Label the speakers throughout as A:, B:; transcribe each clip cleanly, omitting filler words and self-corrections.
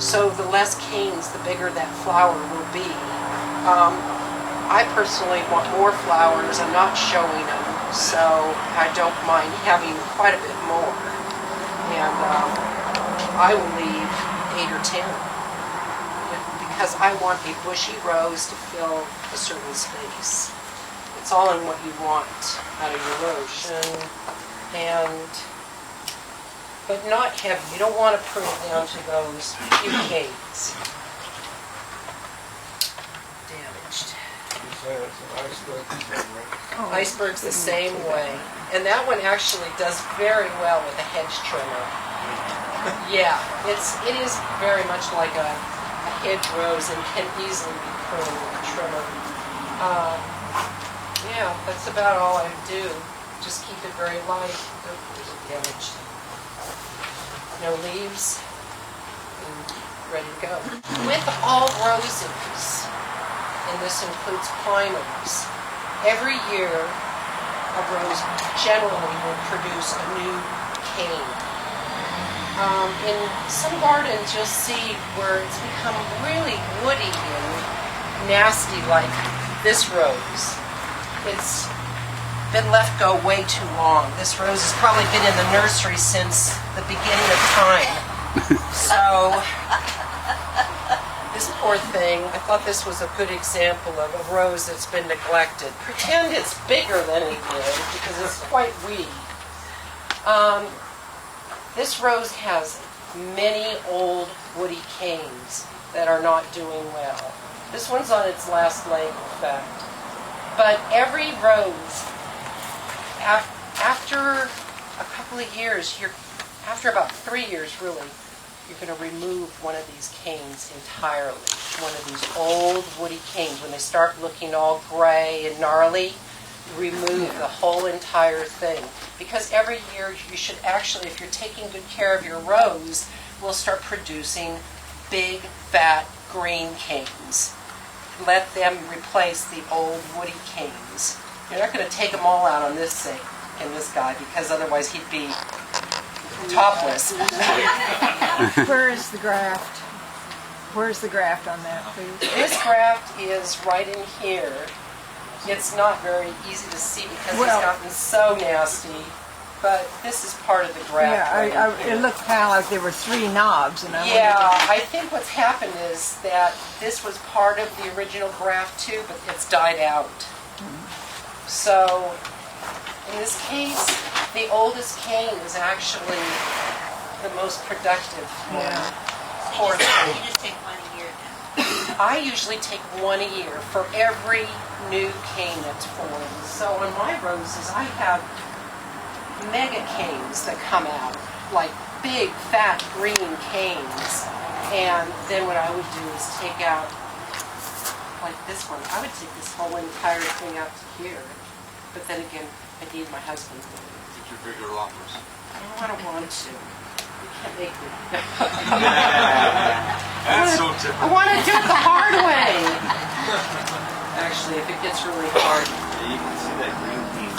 A: So the less canes, the bigger that flower will be. I personally want more flowers. I'm not showing them, so I don't mind having quite a bit more. And I will leave 8 or 10 because I want a bushy rose to fill a certain space. It's all in what you want out of your rose. But not heavy. You don't want to prune it down to those few canes. Damaged. Iceberg's the same way. And that one actually does very well with a hedge trimmer. Yeah, it is very much like a hedge rose and can easily be pruned with a trimmer. Yeah, that's about all I do. Just keep it very light. Oh, there's damaged. No leaves. And ready to go. With all roses, and this includes climbers, every year a rose generally will produce a new cane. In some gardens you'll see where it's become really woody and nasty, like this rose. It's been left go way too long. This rose has probably been in the nursery since the beginning of time. So this poor thing, I thought this was a good example of a rose that's been neglected. Pretend it's bigger than it is because it's quite weedy. This rose has many old woody canes that are not doing well. This one's on its last leg, in fact. But every rose, after a couple of years, after about 3 years really, you're going to remove one of these canes entirely. One of these old woody canes. When they start looking all gray and gnarly, remove the whole entire thing. Because every year you should actually, if you're taking good care of your rose, will start producing big, fat, green canes. Let them replace the old woody canes. You're not going to take them all out on this thing and this guy, because otherwise he'd be topless.
B: Where is the graft? Where's the graft on that, please?
A: This graft is right in here. It's not very easy to see because it's gotten so nasty, but this is part of the graft.
B: Yeah, it looked kind of like there were 3 knobs. And
A: I think what's happened is that this was part of the original graft too, but it's died out. So in this case, the oldest cane is actually the most productive one.
C: So you just take 1 a year then?
A: I usually take 1 a year for every new cane that's formed. So on my roses, I have mega canes that come out, like big, fat, green canes. And then what I would do is take out, like this one, I would take this whole entire thing out to here. But then again, I need my husband.
D: Get your bigger loppers.
A: I don't want to. You can't make me.
D: That's so typical.
A: I want to do it the hard way. Actually, if it gets really hard.
D: Yeah, you can see that green cane.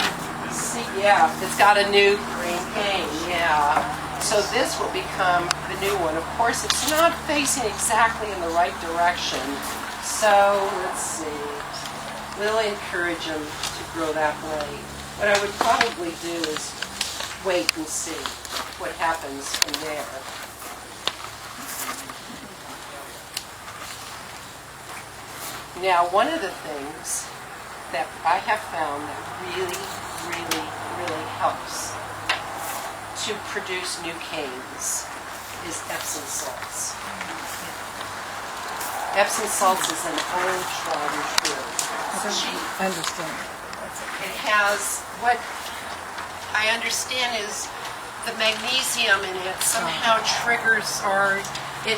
A: See, yeah, it's got a new green cane, yeah. So this will become the new one. Of course, it's not facing exactly in the right direction. So, let's see. We'll encourage them to grow that way. What I would probably do is wait and see what happens in there. Now, one of the things that I have found that really helps to produce new canes is Epsom salts. Epsom salts is an old tried and true.
B: I understand.
A: It has, what I understand is the magnesium in it somehow triggers or it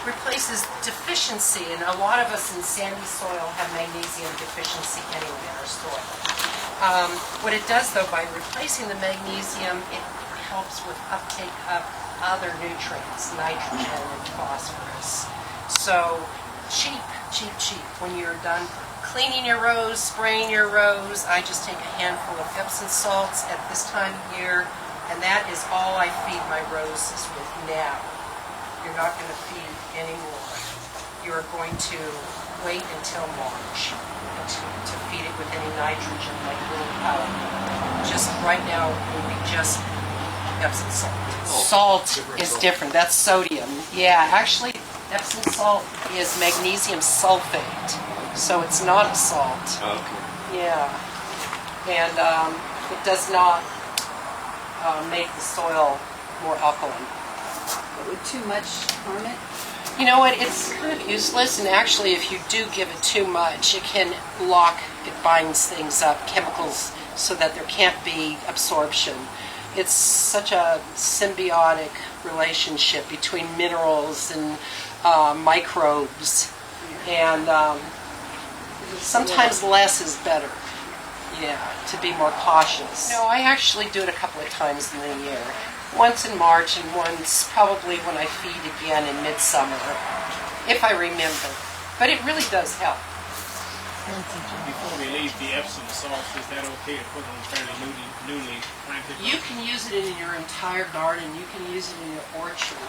A: replaces deficiency, and a lot of us in sandy soil have magnesium deficiency anyway in our soil. What it does though, by replacing the magnesium, it helps with uptake of other nutrients, nitrogen and phosphorus. So cheap. When you're done cleaning your rose, spraying your rose, I just take a handful of Epsom salts at this time of year, and that is all I feed my roses with now. you're not going to feed anymore. You're going to wait until March to feed it with any nitrogen like little powder. Just right now, it would be just Epsom salt. Salt is different. That's sodium. Yeah, actually, Epsom salt is magnesium sulfate, so it's not a salt.
D: Okay.
A: Yeah, and it does not make the soil more alkaline.
B: But would too much harm it?
A: You know what, it's kind of useless, and actually if you do give it too much, it binds things up, chemicals, so that there can't be absorption. It's such a symbiotic relationship between minerals and microbes, and sometimes less is better. Yeah, to be more cautious. No, I actually do it a couple of times in the year. Once in March and once probably when I feed again in midsummer, if I remember. But it really does help.
E: Before we leave the Epsom salts, is that okay to put on fairly newly planted?
A: You can use it in your entire garden. You can use it in your orchard.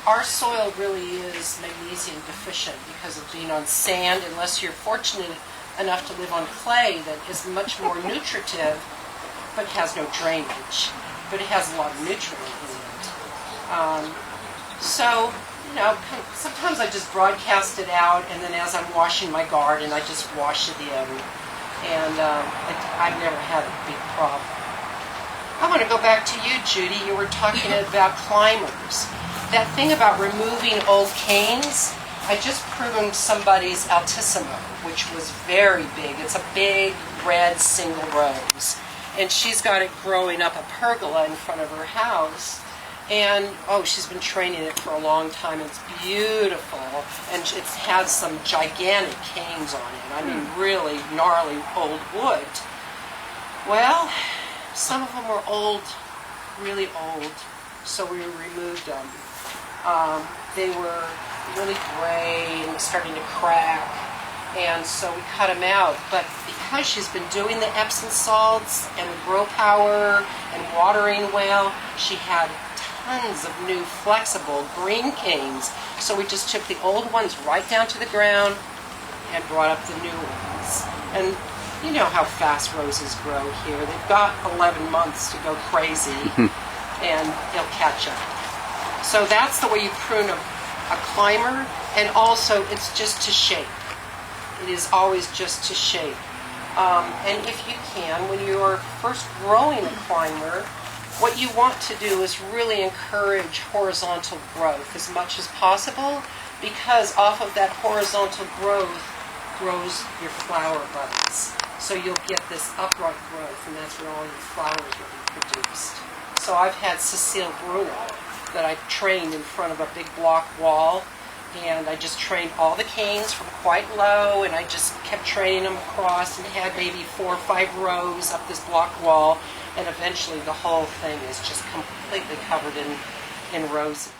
A: Our soil really is magnesium deficient because of being on sand, unless you're fortunate enough to live on clay that is much more nutritive but has no drainage. But it has a lot of nutrient in it. So, sometimes I just broadcast it out, and then as I'm washing my garden, I just wash it in. And I've never had a big problem. I want to go back to you, Judy. You were talking about climbers. That thing about removing old canes, I just pruned somebody's Altissimo, which was very big. It's a big red single rose. And she's got it growing up a pergola in front of her house. And, she's been training it for a long time. It's beautiful. And it has some gigantic canes on it. I mean, really gnarly old wood. Well, some of them were old, really old, so we removed them. They were really gray and starting to crack. And so we cut them out. But because she's been doing the Epsom salts and the grow power and watering well, she had tons of new flexible green canes. So we just took the old ones right down to the ground and brought up the new ones. And you know how fast roses grow here. They've got 11 months to go crazy and they'll catch up. So that's the way you prune a climber, and also it's just to shape. It is always just to shape. And if you can, when you're first growing a climber, what you want to do is really encourage horizontal growth as much as possible, because off of that horizontal growth grows your flower buds. So you'll get this upright growth, and that's where all your flowers will be produced. So I've had Cecile Bruno that I trained in front of a big block wall, and I just trained all the canes from quite low, and I just kept training them across and had maybe 4 or 5 rows up this block wall, and eventually the whole thing is just completely covered in roses.